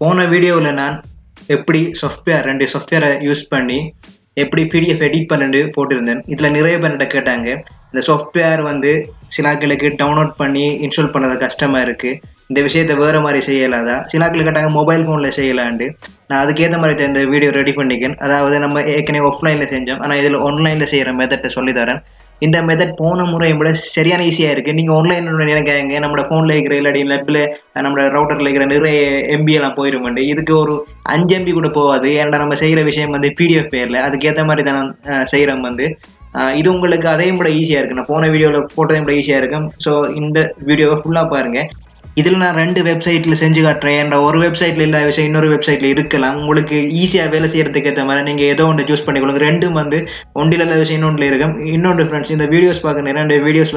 போன வீடியோவில் நான் எப்படி ரெண்டு சாஃப்ட்வேரை யூஸ் பண்ணி எப்படி பிடிஎஃப் எடிட் பண்ணிட்டு போட்டிருந்தேன். இதில் நிறைய பேர்கிட்ட கேட்டாங்க, இந்த சாஃப்ட்வேர் சிலாக்களுக்கு டவுன்லோட் பண்ணி இன்ஸ்டால் பண்ணது கஷ்டமாக இருக்குது, இந்த விஷயத்தை வேறு மாதிரி செய்யலாதா? சிலாக்கள் கேட்டாங்க மொபைல் ஃபோனில் செய்யலான்ட்டு. நான் அதுக்கேற்ற மாதிரி இந்த வீடியோ ரெடி பண்ணிக்கேன். அதாவது நம்ம ஏற்கனவே ஆஃப்லைனில் செஞ்சோம், ஆனால் இதில் ஆன்லைனில் செய்கிற மெத்தட்டை சொல்லித்தரேன். இந்த மெத்தட் போன முறையை விட சரியான ஈஸியாக இருக்குது. நீங்கள் ஆன்லைனில் நினைக்காங்க நம்மளோட ஃபோனில் இருக்கிற இல்லாட்டி லெப்பில் நம்மளோட ரவுட்டரில் இருக்கிற நிறைய எம்பி எல்லாம் போயிருமாண்டு. இதுக்கு ஒரு 5 MB கூட போகாது. ஏன்னா நம்ம செய்கிற விஷயம் பிடிஎஃப் பேரில் அதுக்கேற்ற மாதிரி தான் நான் செய்கிறோம். இது உங்களுக்கு அதையும் கூட ஈஸியாக இருக்குது. நான் போன வீடியோவில் போட்டதையும் கூட ஈஸியாக இருக்கும். ஸோ இந்த வீடியோவை ஃபுல்லாக பாருங்கள். இதில் நான் 2 வெப்சைட்டில் செஞ்சு காட்டுறேன். ஏன்னா ஒரு வெப்சைட்டில் இல்லாத விஷயம் இன்னொரு வெப்சைட்டில் இருக்கலாம். உங்களுக்கு ஈஸியாக வேலை செய்கிறதுக்கு ஏற்ற மாதிரி நீங்கள் ஏதோ ஒன்று சூஸ் பண்ணிக்கொள்ளுங்க. ரெண்டும் ஒன்றில் இல்லாத விஷயம் இன்னொன்றில் இருக்கும். இன்னொன்று ஃப்ரெண்ட்ஸ், இந்த வீடியோஸ் பார்க்குற 2 வீடியோஸ்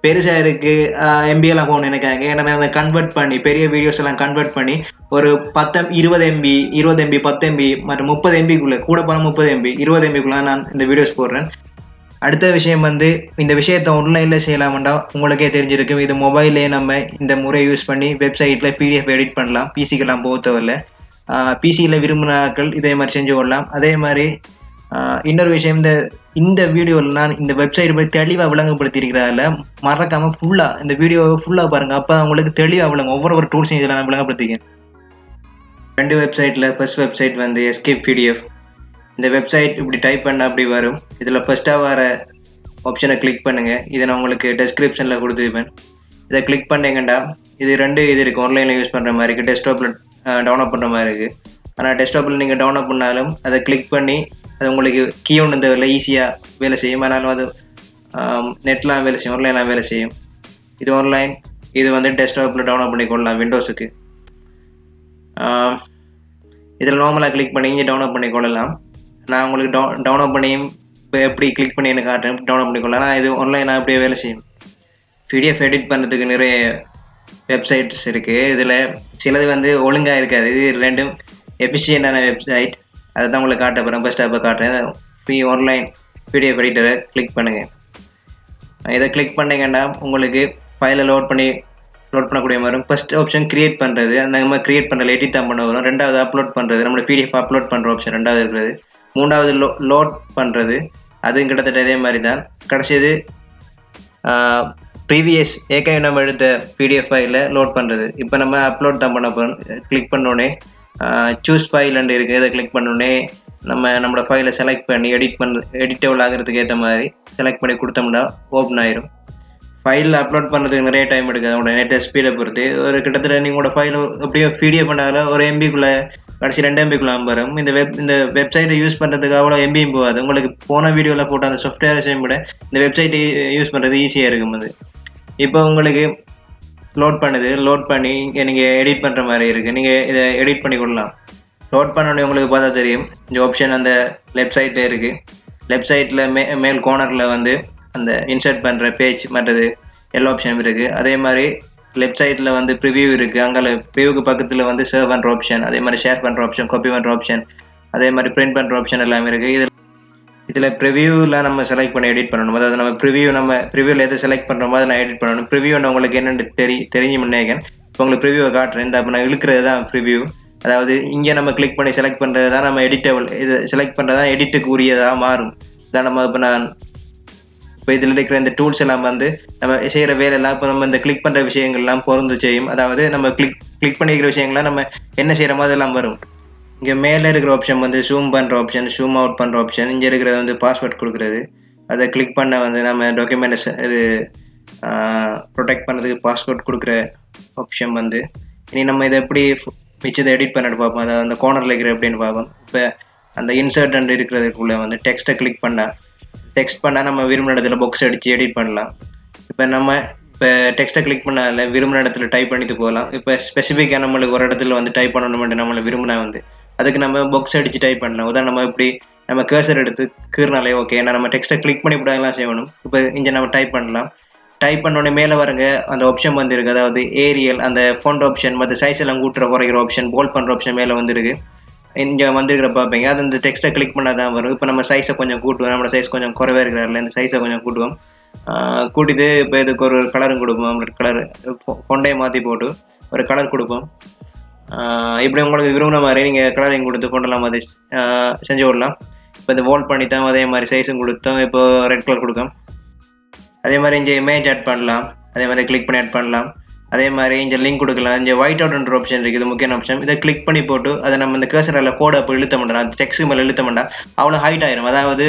பெருசாக இருக்குது, எம்பியெல்லாம் போகணும்னு நினைக்காங்க. ஏன்னா நான் அதை கன்வெர்ட் பண்ணி பெரிய வீடியோஸ் எல்லாம் கன்வெர்ட் பண்ணி ஒரு 20 MB 10 MB மற்றும் 30 MBக்குள்ளே, கூட போனால் 30 MB 20 MBக்குள்ளே நான் இந்த வீடியோஸ் போடுறேன். அடுத்த விஷயம் இந்த விஷயத்தை ஆன்லைனில் செய்யலாம்டா உங்களுக்கே தெரிஞ்சிருக்கும். இது மொபைல்லே நம்ம இந்த முறை யூஸ் பண்ணி வெப்சைட்டில் பிடிஎஃப் எடிட் பண்ணலாம். பிசிக்கெல்லாம் போகத்தவில்லை. பிசியில் விரும்பினாக்கள் இதே மாதிரி செஞ்சு கொள்ளலாம். அதே மாதிரி இன்னொரு விஷயம், இந்த வீடியோவில் நான் இந்த வெப்சைட் பற்றி தெளிவாக விளங்கப்படுத்தியிருக்கிறதால மறக்காமல் ஃபுல்லாக இந்த வீடியோவை ஃபுல்லாக பாருங்கள். அப்போ உங்களுக்கு தெளிவாக விளங்கும். ஒவ்வொரு டூல்ஸையும் இதில் நான் விளங்கப்படுத்திக்கேன். 2 வெப்சைட்டில் ஃபர்ஸ்ட் வெப்சைட் எஸ்கேப் பிடிஎஃப். இந்த வெப்சைட் இப்படி டைப் பண்ண அப்படி வரும். இதில் ஃபஸ்ட்டாக வர ஆப்ஷனை கிளிக் பண்ணுங்கள். இதை நான் உங்களுக்கு டெஸ்கிரிப்ஷனில் கொடுத்துருப்பேன். இதை கிளிக் பண்ணிங்கண்டா இது 2 இது இருக்குது. ஆன்லைனில் யூஸ் பண்ணுற மாதிரி இருக்குது, டெஸ்க்டாப்பில் டவுன்லோட் பண்ணுற மாதிரி இருக்குது. ஆனால் டெஸ்க்டாப்பில் நீங்கள் டவுன்லோட் பண்ணாலும் அதை கிளிக் பண்ணி அது உங்களுக்கு கீ ஒன்று இந்த ஈஸியாக வேலை செய்யும். ஆனாலும் அது நெட்லாம் வேலை செய்யும், ஆன்லைன்லாம் வேலை செய்யும். இது ஆன்லைன். இது டெஸ்க்டாப்பில் டவுன்லோட் பண்ணிக்கொள்ளலாம் விண்டோஸுக்கு. இதில் நார்மலாக கிளிக் பண்ணி இங்கே டவுன்லோட் பண்ணிக்கொள்ளலாம். நான் உங்களுக்கு டவுன்லோட் பண்ணியும் இப்போ எப்படி கிளிக் பண்ணி எனக்கு காட்டுறேன், டவுன்லோட் பண்ணிக்கொள்ளலாம். ஆனால் இது ஆன்லைனாக அப்படியே வேலை செய்யும். பிடிஎஃப் எடிட் பண்ணுறதுக்கு நிறைய வெப்சைட்ஸ் இருக்குது. இதில் சிலது ஒழுங்காக இருக்காது. இது 2 எஃபிஷியண்டான வெப்சைட். அதை தான் உங்களுக்கு காட்ட போகிறேன். ஃபஸ்ட் அப்போ காட்டுறேன். ஃப்ரீ ஆன்லைன் பிடிஎஃப் எடிட்டரை கிளிக் பண்ணுங்கள். இதை கிளிக் பண்ணிங்கன்னா உங்களுக்கு ஃபைலை லோட் பண்ணக்கூடிய மாதிரி வரும். ஃபர்ஸ்ட் ஆப்ஷன் கிரியேட் பண்ணுறது, அந்த மாதிரி கிரியேட் பண்ணுறது எடிட் தான் பண்ண வரும். 2வது அப்லோட் பண்ணுறது, நம்மளோட பிடிஎஃப் அப்லோட் பண்ணுற ஆப்ஷன் 2வது இருக்கிறது. 3வது லோட் பண்ணுறது, அதுவும் கிட்டத்தட்ட இதே மாதிரி தான். கடைசியது ப்ரீவியஸ் ஏற்கனவே நம்ம எடுத்த பிடிஎஃப் ஃபைலில் லோட் பண்ணுறது. இப்போ நம்ம அப்லோட் தான் பண்ண போகிறோம். கிளிக் பண்ணோடனே சூஸ் ஃபைல் இருக்குது. இதை கிளிக் பண்ணோடனே நம்மளோட ஃபைலை செலக்ட் பண்ணி எடிட்டபிள் ஆகிறதுக்கு ஏற்ற மாதிரி செலக்ட் பண்ணி கொடுத்தோம்னா ஓப்பன் ஆயிரும். ஃபைலில் அப்லோட் பண்ணுறதுக்கு நிறைய டைம் எடுக்குது. அவங்களோட நெட் ஸ்பீடை பொறுத்து ஒரு கிட்டத்தட்ட நீங்களோட ஃபைல் எப்படியோ பிடிஎஃப் பண்ணாலும் ஒரு MBக்குள்ளே, கடைசி 2 MBக்குள்ளே வரும். இந்த வெப்சைட்டை யூஸ் பண்ணுறதுக்கு அவ்வளோ MBயும் போகாது. உங்களுக்கு போன வீடியோவில் போட்ட அந்த சாஃப்ட்வேரை செய்யும் விட இந்த வெப்சைட்டை யூஸ் பண்ணுறது ஈஸியாக இருக்கும். இப்போ உங்களுக்கு லோட் பண்ணி நீங்கள் எடிட் பண்ணுற மாதிரி இருக்குது. நீங்கள் இதை எடிட் பண்ணி கொள்ளலாம். லோட் பண்ணோடனே உங்களுக்கு பார்த்தா தெரியும், இந்த ஆப்ஷன் அந்த லெஃப்ட் சைடில் இருக்குது. லெஃப்ட் சைடில் மேல் கார்னரில் அந்த இன்சர்ட் பண்ணுற பேஜ் மற்றது எல்லா ஆப்ஷனும் இருக்குது. அதே மாதிரி லெஃப்ட் சைடில் ப்ரிவியூ இருக்குது. அங்கே ப்ரிவியூக்கு பக்கத்தில் சேவ் பண்ணுற ஆப்ஷன், அதே மாதிரி ஷேர் பண்ணுற ஆப்ஷன், காப்பி பண்ணுற ஆப்ஷன், அதே மாதிரி பிரிண்ட் பண்ணுற ஆப்ஷன் எல்லாமே இருக்குது. இதில் ப்ரிவியூவில் நம்ம செலக்ட் பண்ணி எடிட் பண்ணணும். அதாவது நம்ம ப்ரிவியூவில் எதை செலக்ட் பண்ணுறோமோ அதை நான் எடிட் பண்ணணும். ப்ரிவியூன்னு உங்களுக்கு என்னென்னு தெரிஞ்சு முன்னேகன். இப்போ உங்களுக்கு ப்ரிவியூவை காட்டுறேன். இந்த அப்போ நான் இழுக்கிறது தான் ப்ரிவியூ. அதாவது இங்கே நம்ம கிளிக் பண்ணி செலக்ட் பண்ணுறது தான் நம்ம எடிட்டபிள். இது செலக்ட் பண்ணுறது தான் எடிட்டுக்கு உரியதாக மாறும். இதான் நம்ம இப்போ இதில் இருக்கிற இந்த டூல்ஸ் எல்லாம் நம்ம செய்கிற வேலையெல்லாம் இப்போ நம்ம இந்த கிளிக் பண்ணுற விஷயங்கள்லாம் பொருந்து செய்யும். அதாவது நம்ம கிளிக் பண்ணிக்கிற விஷயங்கள்லாம் நம்ம என்ன செய்கிறோமோ அதெல்லாம் வரும். இங்கே மேலே இருக்கிற ஆப்ஷன் ஜூம் பண்ணுற ஆப்ஷன், ஜூம் அவுட் பண்ணுற ஆப்ஷன். இங்கே இருக்கிறது பாஸ்வேர்ட் கொடுக்குறது. அதை கிளிக் பண்ண நம்ம டாக்குமெண்ட் இது ப்ரொடெக்ட் பண்ணுறதுக்கு பாஸ்வேர்ட் கொடுக்குற ஆப்ஷன் இனி நம்ம இதை எப்படி மிச்சத்தை எடிட் பண்ணிட்டு பார்ப்போம். அதாவது அந்த கார்னரில் இருக்கிற எப்படின்னு பார்ப்போம். இப்போ அந்த இன்சர்ட் இருக்கிறதுக்குள்ளே டெக்ஸ்ட்டை கிளிக் பண்ணால் நம்ம விரும்பின இடத்துல பாக்ஸ் அடித்து எடிட் பண்ணலாம். இப்போ டெக்ஸ்ட்டை கிளிக் பண்ணால விரும்பின இடத்துல டைப் பண்ணிட்டு போகலாம். இப்போ ஸ்பெசிஃபிக்காக நம்மளுக்கு ஒரு இடத்துல டைப் பண்ணணுமெண்டு நம்மளை விரும்பினா அதுக்கு நம்ம பாக்ஸ் அடித்து டைப் பண்ணலாம். உதாரணம் நம்ம இப்படி நம்ம கேர்சர் எடுத்து கீறினாலே ஓகே. ஏன்னா நம்ம டெக்ஸ்ட்டை கிளிக் பண்ணி விடாதெல்லாம் செய்யணும். இப்போ இங்கே நம்ம டைப் பண்ணலாம். டைப் பண்ணோடனே மேலே வருங்க அந்த ஆப்ஷன் இருக்குது. அதாவது ஏரியல், அந்த ஃபோண்ட் ஆப்ஷன், மற்ற சைஸ் எல்லாம் கூட்டுற குறைக்கிற ஆப்ஷன், போல்ட் பண்ணுற ஆப்ஷன் மேலே இருக்குது. இங்கே வந்துருக்கிற பார்ப்பீங்க. அது இந்த டெக்ஸ்ட்டை கிளிக் பண்ணால் தான் வரும். இப்போ நம்ம சைஸை கொஞ்சம் கூட்டுவோம். நம்மளோட சைஸ் கொஞ்சம் குறைவாக இருக்கிறாரில்ல, இந்த சைஸை கொஞ்சம் கூட்டுவோம். கூட்டிட்டு இப்போ இதுக்கு ஒரு கலரும் கொடுப்போம். கலர் ஃபோண்டையை மாற்றி போட்டு ஒரு கலர் கொடுப்போம். இப்படி உங்களுக்கு விரும்பின மாதிரி நீங்கள் கலரிங் கொடுத்து கொண்டலாம், அது செஞ்சு கொள்ளலாம். இப்போ இந்த வோல்ட் பண்ணி தான் அதே மாதிரி சைஸும் கொடுத்தோம். இப்போ ரெட் கலர் கொடுக்கும். அதே மாதிரி இங்கே இமேஜ் ஆட் பண்ணலாம். அதே மாதிரி கிளிக் பண்ணி ஆட் பண்ணலாம். அதே மாதிரி இங்கே லிங்க் கொடுக்கலாம். இங்கே ஒயிட் அவுட்ன்ற ஆப்ஷன் இருக்குது, இது முக்கியமான ஆப்ஷன். இதை கிளிக் பண்ணி போட்டு அதை நம்ம இந்த கர்சரில் கோடை அப்போ இழுத்த மாட்டோம், அந்த டெக்ஸ்ட் மேலே இழுத்த மாட்டோம், அவ்வளோ ஹைட் ஆயிரும். அதாவது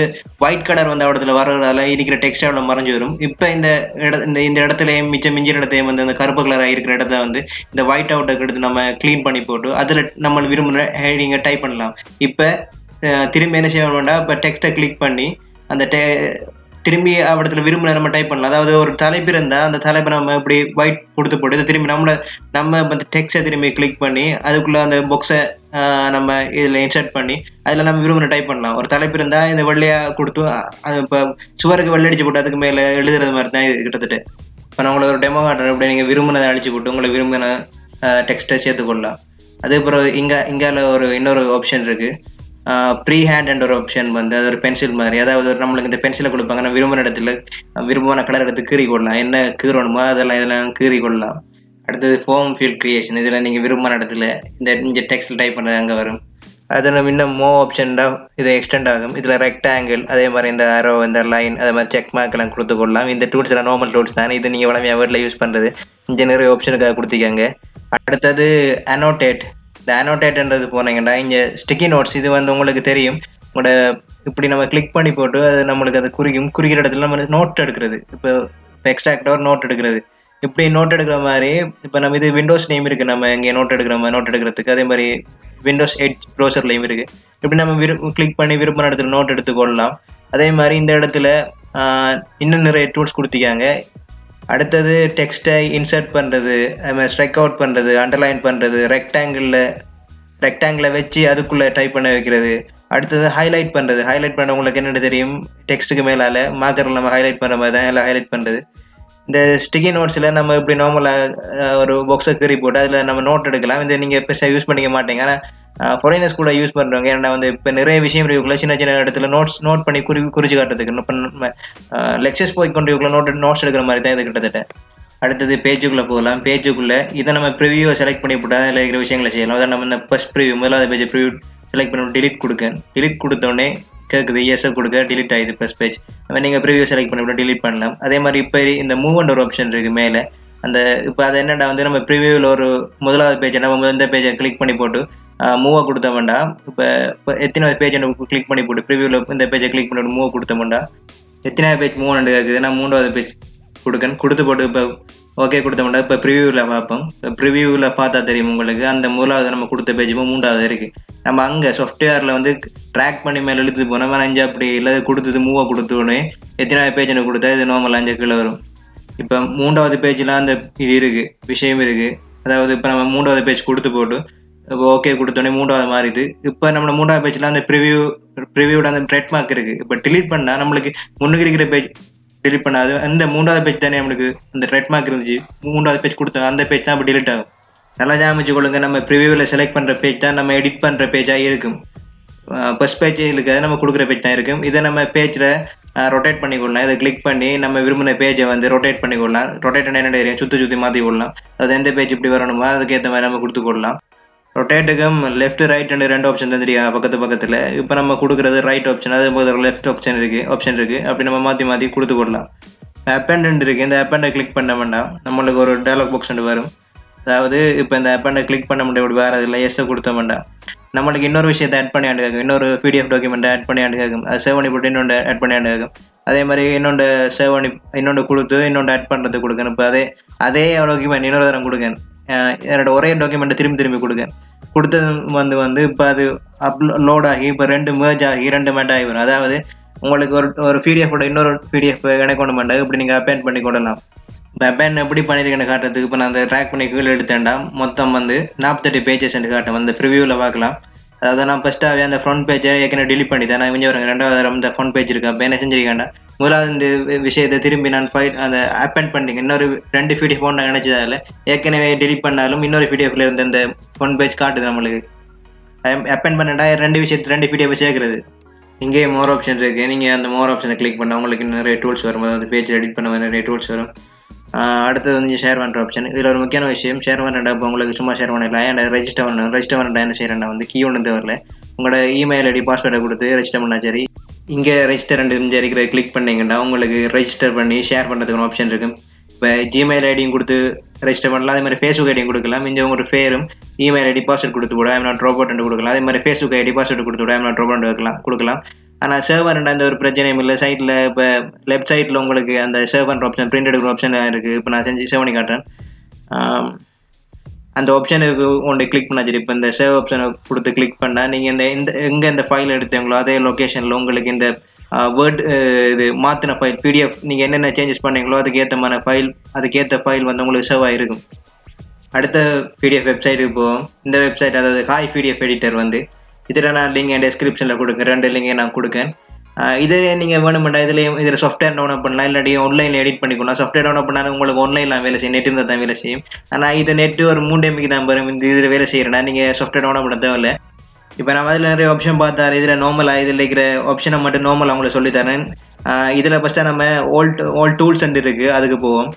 ஒயிட் கலர் வந்து இடத்துல வர்றதால இருக்கிற டெக்ஸ்ட் அவ்வளோ மறைஞ்சு வரும். இப்போ இந்த இடத்துலையும் மிஞ்சிற இடத்தையும் வந்து அந்த கருப்பு கலராக இருக்கிற இடத்த வந்து இந்த ஒயிட் அவுட்டுக்கு எடுத்து நம்ம க்ளீன் பண்ணி போட்டு அதில் நம்ம விரும்புகிற ஹெடிங்கை டைப் பண்ணலாம். இப்போ திரும்பி என்ன செய்ய வேண்டாம், இப்போ டெக்ஸ்ட்டை கிளிக் பண்ணி அந்த திரும்பி இடத்துல விரும்பின நம்ம டைப் பண்ணலாம். அதாவது ஒரு தலைப்பு இருந்தால் அந்த தலைப்பை நம்ம இப்படி ஒயிட் கொடுத்து போட்டு இதை திரும்பி நம்ம அந்த டெக்ஸ்ட்டை திரும்பி கிளிக் பண்ணி அதுக்குள்ளே அந்த பாக்ஸை நம்ம இதில் இன்சர்ட் பண்ணி அதில் நம்ம விரும்பின டைப் பண்ணலாம். ஒரு தலைப்பு இருந்தால் இந்த வெள்ளையாக கொடுத்து அது இப்போ சுவருக்கு வெள்ளை அடிச்சு போட்டு அதுக்கு மேலே எழுதுறது மாதிரி தான் இது கிட்டத்தட்ட. இப்போ நான் உங்களுக்கு ஒரு டெமோ காட்டுறேன், இப்படி நீங்கள் விரும்பினதை அடிச்சு போட்டு உங்களுக்கு விரும்பின டெக்ஸ்ட்டை சேர்த்துக்கொள்ளலாம். அதுக்கப்புறம் இங்கால இன்னொரு ஆப்ஷன் இருக்குது, ப்ரீ ஹேண்ட் என்ற ஒரு ஆப்ஷன் வந்து அது ஒரு பென்சில் மாதிரி. அதாவது நம்மளுக்கு இந்த பென்சிலை கொடுப்பாங்க, நான் விரும்பின இடத்துல விரும்பமான கலர் எடுத்து கீறி கொள்ளலாம், என்ன கீறணுமோ இதெல்லாம் கீறி கொள்ளலாம். அடுத்தது ஃபார்ம் ஃபீல்ட் கிரியேஷன், இதில் நீங்கள் விரும்பமான இடத்துல இந்த டெக்ஸ்ட் டைப் பண்ணுறது அங்கே வரும். அதில் இன்னும் மோ ஆப்ஷன் தான் இது எக்ஸ்டெண்ட் ஆகும். இதில் ரெக்டாங்கிள், அதே மாதிரி இந்த அரோ, இந்த லைன், அதே மாதிரி செக் மார்க் எல்லாம் கொடுத்து கொள்ளலாம். இந்த டூல்ஸ் எல்லாம் நார்மல் டூல்ஸ் தான், இது நீங்கள் வளமையாக வீட்டில் யூஸ் பண்ணுறது. இங்கே நிறைய ஆப்ஷனுக்காக கொடுத்திக்காங்க. அடுத்தது அனோட்டேட். இந்த அனோட்டேட்ன்றது போனீங்கன்னா இங்கே ஸ்டிக்கி நோட்ஸ், இது வந்து உங்களுக்கு தெரியும், உங்களோட இப்படி நம்ம கிளிக் பண்ணி போட்டு அது நம்மளுக்கு அது குறிக்கிற இடத்துல நம்ம நோட் எடுக்கிறது. இப்போ எக்ஸ்ட்ராக்ட் ஒரு நோட் எடுக்கிறது, இப்படி நோட் எடுக்கிற மாதிரி. இப்போ நம்ம இது விண்டோஸ் நேம் இருக்குது, நம்ம இங்கே நோட் எடுக்கிறதுக்கு. அதே மாதிரி விண்டோஸ் 8 ப்ரௌசர்லையும் இருக்குது. இப்படி நம்ம கிளிக் பண்ணி விரும்பின இடத்துல நோட் எடுத்துக்கொள்ளலாம். அதே மாதிரி இந்த இடத்துல இன்னும் நிறைய டூல்ஸ் கொடுத்திக்காங்க. அடுத்தது டெக்ஸ்ட்டை இன்சர்ட் பண்ணுறது, அது மாதிரி ஸ்ட்ரைக் அவுட் பண்ணுறது, அண்டர்லைன் பண்ணுறது, ரெக்டாங்கிளை வச்சு அதுக்குள்ளே டைப் பண்ண வைக்கிறது. அடுத்தது ஹைலைட் பண்ணுறது. ஹைலைட் பண்ண உங்களுக்கு என்னென்ன தெரியும், டெக்ஸ்ட்டுக்கு மேலால் மார்க்கரில் நம்ம ஹைலைட் பண்ணுற மாதிரி தான் எல்லாம் ஹைலைட் பண்ணுறது. இந்த ஸ்டிக்கி நோட்ஸில் நம்ம இப்படி நார்மலாக ஒரு பாக்ஸை கீறி போட்டு அதில் நம்ம நோட் எடுக்கலாம். இந்த நீங்கள் பெருசாக யூஸ் பண்ணிக்க மாட்டீங்க, ஆனால் ஃபாரினர்ஸ் கூட யூஸ் பண்ணுறவங்க. ஏன்னா வந்து இப்போ நிறைய விஷயம் இருக்குள்ள சின்ன சின்ன இடத்துல நோட் பண்ணி குறிச்சு காட்டுறதுக்கு. இப்போ நம்ம லெக்சர்ஸ் போய் கொண்டு நோட்ஸ் எடுக்கிற மாதிரி தான் இது கிட்டத்தட்ட. அடுத்தது பேஜுக்குள்ளே போகலாம். பேஜுக்குள்ளே இதை நம்ம ப்ரிவியூவை செலக்ட் பண்ணி போட்டால் அதில் இருக்கிற விஷயங்களை செய்யலாம். அதை நம்ம இந்த ஃபர்ஸ்ட் ப்ரிவியூ, முதலாவது பேஜ் ப்ரிவியூ செலக்ட் பண்ணி டிலீட் கொடுத்தோடனே கேட்குது, எஸ்ஸை கொடுக்க டிலீட் ஆகிடுது ஃபர்ஸ்ட் பேஜ். அது நீங்கள் ப்ரிவியூ செலக்ட் பண்ணி போட்டு டிலீட் பண்ணலாம். அதே மாதிரி இப்போ இந்த மூவ்ன்ற ஒரு ஆப்ஷன் இருக்குது மேலே. அந்த இப்போ அது என்னடா வந்து நம்ம ப்ரிவியூவில் ஒரு முதலாவது பேஜை நம்ம இந்த பேஜை கிளிக் பண்ணி போட்டு மூவாக கொடுத்த வேண்டாம். இப்போ எத்தனாவது பேஜ் கிளிக் பண்ணி போட்டு ப்ரிவியூவில் இந்த பேஜை கிளிக் பண்ணிவிட்டு மூவ் கொடுத்த வேண்டாம். எத்தனாவது பேஜ் மூவ் கேட்குது, நான் 3வது பேஜ் கொடுத்து போட்டு இப்போ ஓகே கொடுத்த வேண்டாம். இப்போ ப்ரிவியூவில் பார்ப்போம். இப்போ ப்ரிவியூவில் பார்த்தா தெரியும் உங்களுக்கு, அந்த முதலாவது நம்ம கொடுத்த பேஜ் இப்போ 3வது இருக்குது. நம்ம அங்கே சாஃப்ட்வேரில் வந்து ட்ராக் பண்ணி மேலே இழுத்து போனோம், அஞ்சு அப்படி இல்லை கொடுத்தது மூவாக கொடுத்தோடனே எத்தனாவது பேஜ் எனக்கு கொடுத்தா இது நார்மல் 5 கீழே வரும். இப்போ 3வது பேஜில் அந்த இது இருக்குது, விஷயம் இருக்குது. அதாவது இப்போ நம்ம 3வது பேஜ் கொடுத்து போட்டு இப்போ ஓகே கொடுத்தோடனே 3வது மாறிது. இப்போ நம்ம 3வது பேஜில் அந்த ப்ரிவியூட அந்த ட்ரெட் மார்க் இருக்குது. இப்போ டிலீட் பண்ணால் நம்மளுக்கு முன்னுக்கு இருக்கிற பேஜ் டிலீட் பண்ணாது, அந்த 3வது பேஜ் தானே நம்மளுக்கு அந்த ட்ரெட் மார்க் இருந்துச்சு. 3வது பேஜ் கொடுத்தோம், அந்த பேஜ் தான் இப்போ டிலீட் ஆகும். நல்லா ஞாபகம் கொள்ளுங்க, நம்ம ப்ரிவியூவில் செலக்ட் பண்ணுற பேஜ் தான் நம்ம எடிட் பண்ணுற பேஜாக இருக்கும். ஃபர்ஸ்ட் பேஜ் இருக்காது, நம்ம கொடுக்குற பேஜ் தான் இருக்கும். இதை நம்ம பேஜில் ரொட்டேட் பண்ணிக்கொள்ளலாம். இதை கிளிக் பண்ணி நம்ம விரும்பின பேஜை வந்து ரொட்டேட் பண்ணிக்கொள்ளலாம். ரொட்டேட் என்ன தெரியும், சுற்றி மாற்றி கொள்ளலாம். அது எந்த பேஜ் இப்படி வரணுமோ அதுக்கேற்ற மாதிரி நம்ம கொடுத்துக்கொள்ளலாம். ரொட்டேட்டுக்கும் லெஃப்ட் ரைட் ரெண்டு ஆப்ஷன் தான் தெரியும் பக்கத்தில். இப்போ நம்ம கொடுக்குறது ரைட் ஆப்ஷன், அது போது லெஃப்ட் ஆப்ஷன் இருக்குது. அப்படி நம்ம மாற்றி கொடுத்துக்கொள்ளலாம். அப்பெண்ட் இருக்குது, இந்த அப்பெண்டை கிளிக் பண்ண வேண்டாம், நம்மளுக்கு ஒரு டயலாக் பாக்ஸ் வரும். அதாவது இப்போ இந்த அப்பெண்டை கிளிக் பண்ண முடியும், இப்படி வேறு இல்லை, எஸ்ஸை கொடுத்த வேண்டாம். நம்மளுக்கு இன்னொரு விஷயத்தை ஆட் பண்ணி ஆண்டுக்காகும், இன்னொரு PDF டாக்குமெண்ட்டை ஆட் பண்ணி ஆண்டுக்காகும், அது சேவ் பண்ணி போட்டு இன்னொன்று ஆட் பண்ணி ஆண்டுக்காகும். அதே மாதிரி இன்னொன்று கொடுத்து இன்னொன்று ஆட் பண்ணுறது கொடுக்கணும். இப்போ அதே டாக்குமெண்ட் இன்னொரு தரம் கொடுக்கணும், என்னோட ஒரே டாக்குமெண்ட்டை திரும்பி கொடுத்தது வந்து இப்போ அது லோட் ஆகி இப்போ 2 merge ஆகி 2 மெட் ஆகி வரும். அதாவது உங்களுக்கு ஒரு PDF இன்னொரு PDF எனக்கு கொண்டு மாட்டாங்க, இப்படி நீங்கள் அப்பேண்ட் பண்ணி கொள்ளலாம். இப்போ அப்பேண்ட் எப்படி பண்ணியிருக்கேன்னு காட்டுறதுக்கு இப்போ நான் அந்த ட்ராக் பண்ணி கீழே எடுத்தேன்டா மொத்தம் வந்து 48 பேஜஸ் காட்டும், அந்த ப்ரிவியூவில் பார்க்கலாம். அதாவது நான் ஃபஸ்ட்டாகவே அந்த ஃப்ரண்ட் பேஜை ஏற்கனவே டிலீட் பண்ணிட்டேன். நான் கொஞ்சம் வரேன் 2வது இந்த ஃப்ரண்ட் பேஜ் இருக்கா, இப்போ என்ன செஞ்சிருக்கேன்டா முதலாவது இந்த விஷயத்தை திரும்பி நான் அந்த அப்பெண்ட் பண்ணிங்க இன்னொரு 2 PDF நான் நினைச்சதால ஏற்கனவே டிலீட் பண்ணாலும் இன்னொரு PDFல இருந்து அந்த ஃப்ரண்ட் பேஜ் காட்டுது. நம்மளுக்கு அப்பெண்ட் பண்ணா 2 PDF சேர்க்கிறது. இங்கேயே மோர் ஆப்ஷன் இருக்குது, நீங்கள் அந்த மோர் ஆப்ஷனை கிளிக் பண்ணால் உங்களுக்கு நிறைய டூல்ஸ் வரும். அதாவது பேஜ் எடிட் பண்ண நிறைய டூல்ஸ் வரும். அடுத்தது வந்து ஷேர் பண்ணுற ஆப்ஷன். இதில் ஒரு முக்கியமான விஷயம், ஷேர் பண்ணுறேன் இப்போ உங்களுக்கு சும்மா ஷேர் பண்ணிடலாம். ஏன் ரெஜிஸ்டர் பண்ணணும், ரெஜிஸ்டர் பண்ணுறேன் என்ன செய்கிறேன்னா வந்து கீ ஒன்று வரல, உங்களோட இமெயில் ஐடி பாஸ்வேர்டை கொடுத்து ரெஜிஸ்டர் பண்ணால் சரி. இங்கே ரெஜிஸ்டர் இங்கே இருக்கிற கிளிக் பண்ணிங்கன்னா உங்களுக்கு ரெஜிஸ்டர் பண்ணி ஷேர் பண்ணுறதுக்கு ஒரு ஆப்ஷன் இருக்கும். இப்போ ஜிமெயில் ஐடியும் கொடுத்து ரெஜிஸ்டர் பண்ணலாம், அதே மாதிரி ஃபேஸ்புக் ஐடியும் கொடுக்கலாம். இங்கே உங்களோட பேரும் இமெயில் ஐடி பாஸ்வேர்ட் கொடுத்து கூட ஐம் நாட் ரோபோட் கொடுக்கலாம். அதே மாதிரி ஃபேஸ்புக் ஐடி பாஸ்வேர்ட் கொடுத்து கூட ஐம் நாட் ரோபோட் கொடுக்கலாம். ஆனால் சர்வர் அந்த ஒரு பிரச்சனையும் இல்லை. சைட்டில் இப்போ லெஃப்ட் சைட்டில் உங்களுக்கு அந்த சர்வர் ஆப்ஷன் பிரிண்ட் எடுக்கிற ஆப்ஷன் இருக்குது. இப்போ நான் சேவ் பண்ணி காட்டுறேன். அந்த ஆப்ஷனுக்கு ஒன்று கிளிக் பண்ணா சரி. இப்போ இந்த சேவ் ஆப்ஷனை கொடுத்து கிளிக் பண்ணால் நீங்கள் இந்த எங்கே இந்த ஃபைல் எடுத்தீங்களோ அதே லொக்கேஷனில் உங்களுக்கு இந்த வேர்ட் இது மாற்றின ஃபைல் பிடிஎஃப் நீங்கள் என்னென்ன சேஞ்சஸ் பண்ணீங்களோ அதுக்கேற்ற ஃபைல் வந்து உங்களுக்கு சேவ் ஆகிருக்கும். அடுத்த பிடிஎஃப் வெப்சைட்டுக்கு போவோம். இந்த வெப்சைட் அதாவது ஹாய் பிடிஎஃப் எடிட்டர் வந்து இதில் நான் லிங்க் என் டிஸ்கிரிப்ஷனில் கொடுக்குறேன். 2 லிங்கை நான் கொடுக்கேன். இது நீங்கள் வேணுமெண்டா இதில் சாஃப்ட்வேர் டவுன்லோட் பண்ணலாம், இல்லாட்டி ஆன்லைனில் எடிட் பண்ணிக்கலாம். சாஃப்ட்வேர் டவுன்லோட் பண்ணாலும் உங்களுக்கு ஆன்லைனில் வேலை செய்யும், நெட் இருந்தால் தான் வேலை செய்யும். ஆனால் இது நெட்டு ஒரு 3 MB தான் வரும். இந்த இதில் வேலை செய்கிறேன்னா நீங்கள் சாஃப்ட்வேர் டவுன்லோட் பண்ண தேவையில்லை. இப்போ நம்ம அதில் நிறைய ஆப்ஷன் பார்த்தாரு. இதில் நார்மலாக இதில் இருக்கிற ஆப்ஷனை மட்டும் நார்மலாக உங்களுக்கு சொல்லித்தரேன். இதில் ஃபஸ்ட்டாக நம்ம ஆல் டூல்ஸ் இருக்குது, அதுக்கு போவோம்.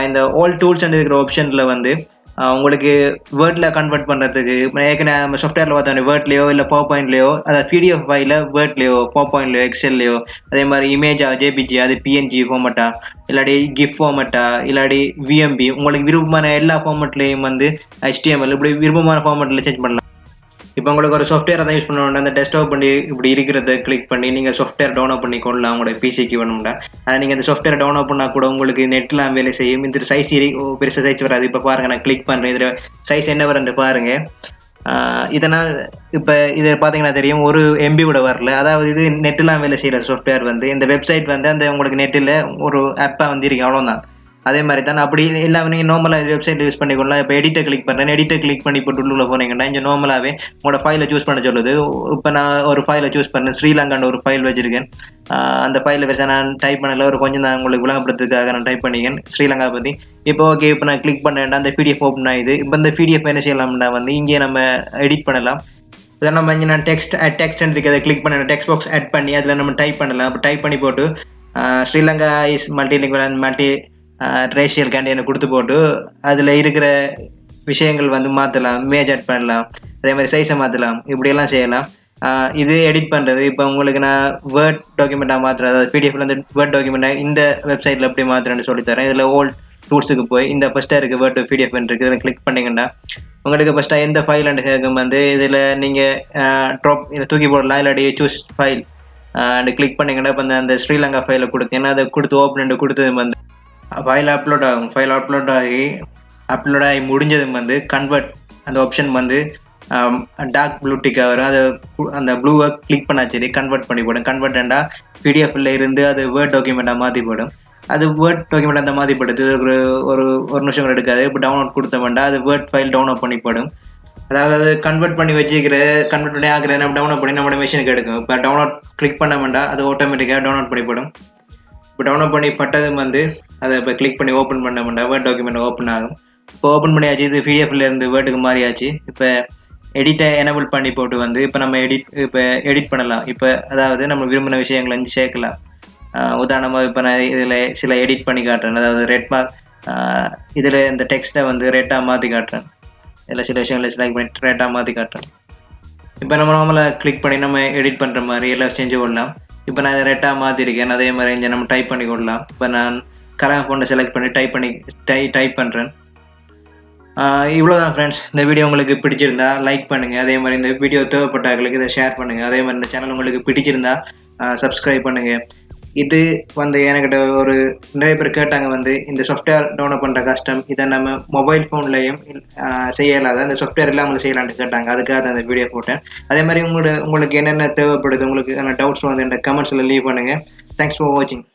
இந்த ஆல் டூல்ஸ் இருக்கிற ஆப்ஷனில் வந்து உங்களுக்கு வேர்டில் கன்வெர்ட் பண்ணுறதுக்கு ஏற்கனவே நம்ம சாஃப்ட்வேரில் பார்த்தோம், வேர்ட்லேயோ இல்லை பவர்பாயிண்ட்லேயோ, அதாவது பிடிஎஃப் ஃபைலை வேர்ட்லேயோ பவர்பாயிண்ட்லேயோ எக்ஸெல்லையோ, அதே மாதிரி இமேஜா ஜேபிஜி அது பிஎன்ஜி ஃபார்மேட்டா இல்லாட்டி கிஃப் ஃபார்மேட்டா இல்லாட்டி விஎம்பி, உங்களுக்கு விருப்பமான எல்லா ஃபார்மேட்லேயும் வந்து HTML இப்படி விருப்பமான ஃபார்மேட்டில் சேஞ்ச் பண்ணலாம். இப்போ உங்களுக்கு ஒரு சாஃப்ட்வேர் தான் யூஸ் பண்ணணும்னா அந்த டெஸ்க்டாப் பண்ணி இப்படி இருக்கிறத கிளிக் பண்ணி நீங்கள் சாஃப்ட்வேர் டவுன்லோட் பண்ணி கொள்ளலாம் உங்களோட பிசிக்கு வேணும்னா. அதை நீங்கள் அந்த சாஃப்ட்வேர் டவுன்லோட் பண்ணால் கூட உங்களுக்கு நெட்லாம் வேலை செய்யும். இந்த சைஸ் பெருசாக சைஸ் வராது. இப்போ பாருங்கள், நான் கிளிக் பண்ணுறேன், இதில் சைஸ் என்ன வரும்னு பாருங்கள். இதனால் இப்போ இதை பார்த்தீங்கன்னா தெரியும், 1 MB கூட வரல. அதாவது இது நெட்டெலாம் வேலை செய்கிற சாஃப்ட்வேர் வந்து இந்த வெப்சைட் வந்து அந்த உங்களுக்கு நெட்டில் ஒரு ஆப்பாக வந்து இருக்கு, அவ்வளோதான். அதே மாதிரி தான் அப்படி எல்லாமே நீங்கள் நார்மலாக வெப்சைட் யூஸ் பண்ணிக்கொள்ளலாம். இப்போ எடிட்டை கிளிக் பண்ணுறேன், எடிட்டை கிளிக் பண்ணி போட்டு உள்ளே போனீங்கன்னா இங்கே நார்மலாகவே உங்களோட ஃபைலை சூஸ் பண்ண சொல்லுது. இப்போ நான் ஒரு ஃபைலை சூஸ் பண்ணேன், ஸ்ரீலங்கான்னு ஒரு ஃபைல் வச்சுருக்கேன். அந்த ஃபைலை வச்சு நான் டைப் பண்ணல, ஒரு கொஞ்சம் தான் உங்களுக்கு விளங்கப்படுறதுக்காக நான் டைப் பண்ணிக்கேன் ஸ்ரீலங்கா பற்றி. இப்போ ஓகே, இப்போ நான் கிளிக் பண்ணேன்டா அந்த பிடிஎஃப் ஓப்பன் ஆகுது. இப்போ இந்த பிடிஎஃப் என்ன செய்யலாம்னா வந்து இங்கே நம்ம எடிட் பண்ணலாம். இதை நம்ம இங்கே நான் டெக்ஸ்ட் இருக்கு, அதை கிளிக் பண்ண டெக்ஸ்ட் பாக்ஸ் ஆட் பண்ணி அதில் நம்ம டைப் பண்ணலாம். அப்போ டைப் பண்ணி போட்டு Sri Lanka is multilingual and multi racial கேண்டியனை கொடுத்து போட்டு அதில் இருக்கிற விஷயங்கள் வந்து மாற்றலாம், இமேஜ் ஆட் பண்ணலாம், அதே மாதிரி சைஸை மாற்றலாம், இப்படியெல்லாம் செய்யலாம். இது எடிட் பண்ணுறது. இப்போ உங்களுக்கு நான் வேர்ட் டாக்குமெண்ட்டாக மாற்றுறது, அதாவது பிடிஎஃப்ல வந்து வேர்ட் டாக்குமெண்ட்டாக இந்த வெப்சைட்டில் எப்படி மாற்றுறேன்னு சொல்லித்தரேன். இதில் ஓல்ட் டூல்ஸுக்கு போய் இந்த ஃபஸ்ட்டாக இருக்குது வேர்ட் பிடிஎஃப் இருக்குது, இதில் கிளிக் பண்ணிங்கன்னா உங்களுக்கு ஃபஸ்ட்டாக எந்த ஃபைல் அண்ட் கேட்கும் வந்து இதில் நீங்கள் ட்ராப் தூக்கி போடலாம், இல்லாட்டி சூஸ் ஃபைல் அண்ட் கிளிக் பண்ணிங்கன்னா இப்போ அந்த ஸ்ரீலங்கா ஃபைலை கொடுக்க, ஏன்னா அதை கொடுத்து ஓப்பன் கொடுத்தது வந்து ஃபைல் அப்லோட் ஆகும். ஃபைல் அப்லோட் ஆகி முடிஞ்சதும் வந்து கன்வெர்ட் அந்த ஆப்ஷன் வந்து டார்க் ப்ளூ டிக்காக வரும். அதை அந்த ப்ளூவை கிளிக் பண்ணா சரி கன்வெர்ட் பண்ணி போடும். கன்வெர்ட்டா பிடிஎஃப்ல இருந்து அது வேர்ட் டாக்குமெண்ட்டாக மாற்றி போடும். அது வேர்ட் டாக்குமெண்ட் அந்த மாதிரி படுது, ஒரு நிமிஷம் கூட எடுக்காது. இப்போ டவுன்லோட் கொடுத்த வேண்டாம், அது வேர்ட் ஃபைல் டவுன்லோட் பண்ணி போடும். அதாவது அது கன்வெர்ட் பண்ணி ஆகிற நம்ம டவுன்லோட் பண்ணி நம்மளோட மிஷினுக்கு எடுக்கும். இப்போ டவுன்லோட் கிளிக் பண்ண வேண்டாம், அது ஆட்டோமேட்டிக்காக டவுன்லோட் பண்ணி போடும். இப்போ டவுன்லோட் பண்ணி பட்டதும் வந்து அதை இப்போ கிளிக் பண்ணி ஓப்பன் பண்ண வேண்டாம், வேர்ட் டாக்குமெண்ட் ஓப்பன் ஆகும். இப்போ ஓப்பன் பண்ணியாச்சு, இது பிடிஎஃப்ல இருந்து வேர்டுக்கு மாறியாச்சு. இப்போ எடிட்டை எனபிள் பண்ணி போட்டு வந்து இப்போ நம்ம எடிட் பண்ணலாம். இப்போ அதாவது நம்ம விரும்பின விஷயங்களை வந்து சேர்க்கலாம். உதாரணமாக இப்போ நான் இதில் சில எடிட் பண்ணி காட்டுறேன். அதாவது ரெட் மார்க் இதில் இந்த டெக்ஸ்ட்டை வந்து ரெட்டாக மாற்றி காட்டுறேன். இதில் சில விஷயங்களை செலக்ட் பண்ணி ரெட்டாக மாற்றி காட்டுறேன். இப்போ நம்ம நார்மலாக கிளிக் பண்ணி நம்ம எடிட் பண்ணுற மாதிரி எல்லாம் செஞ்சு கொள்ளலாம். இப்போ நான் இதை ரெட்டாக மாற்றிருக்கேன், அதே மாதிரி இங்கே நம்ம டைப் பண்ணி கொள்ளலாம். இப்போ நான் கலர் ஃபோனை செலக்ட் பண்ணி டைப் பண்ணுறேன். இவ்வளோதான் ஃப்ரெண்ட்ஸ். இந்த வீடியோ உங்களுக்கு பிடிச்சிருந்தா லைக் பண்ணுங்கள். அதே மாதிரி இந்த வீடியோ தேவைப்பட்டவர்களுக்கு இதை ஷேர் பண்ணுங்கள். அதே மாதிரி இந்த சேனல் உங்களுக்கு பிடிச்சிருந்தா சப்ஸ்கிரைப் பண்ணுங்கள். இது வந்து என்கிட்ட ஒரு நிறைய பேர் கேட்டாங்க வந்து இந்த சாஃப்ட்வேர் டவுன்லோட் பண்ணுற கஷ்டம், இதை நம்ம மொபைல் ஃபோன்லையும் செய்யலாத இந்த சாஃப்ட்வேர் இல்லாமல் செய்யலான்னு கேட்டாங்க. அதுக்காக தான் இந்த வீடியோ போட்டேன். அதே மாதிரி உங்களுக்கு என்னென்ன தேவைப்படுது, உங்களுக்கு என்ன டவுட்ஸ் வந்து இந்த கமெண்ட்ஸில் லீவ் பண்ணுங்கள். தேங்க்ஸ் ஃபார் வாட்சிங்.